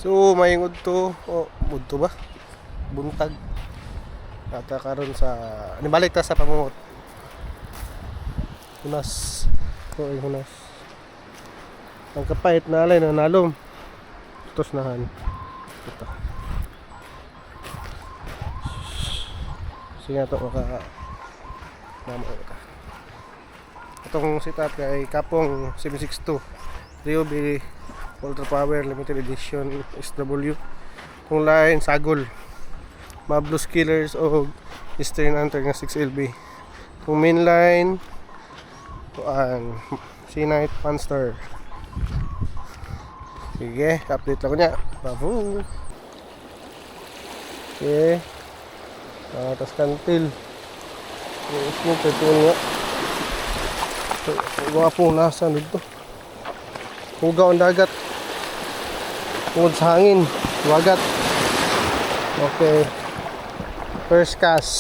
So mayingod to mudto ba buntag ata karon sa nibalik ta sa pamumot hunas hunas ang kapait na alay na nalom tos nahan ito sige to maka nama ka itong setup kay Kapong 762 Ryobi Ultra Power Limited Edition SW kung line sagol mga Blues Killers o Eastern Hunter nga 6LB kung mainline ang C-Night Monster. Sige, update lang ko niya. Bravo. Okay. Tas kantil. Smoke ito nga. Mga punasan dito. Hugaw ang dagat. Tungod sa hangin. Wagat. Okay. First cast.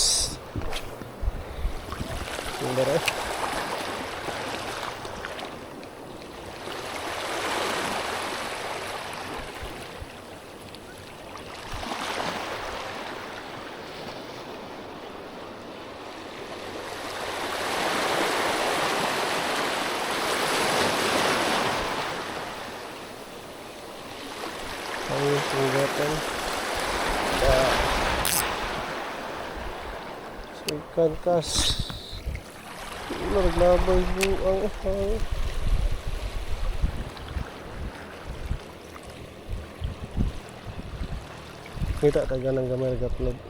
Sundar eh. Ay, sungatan. Second cast. Naglabay buang kita taga ng gamay nag-upload.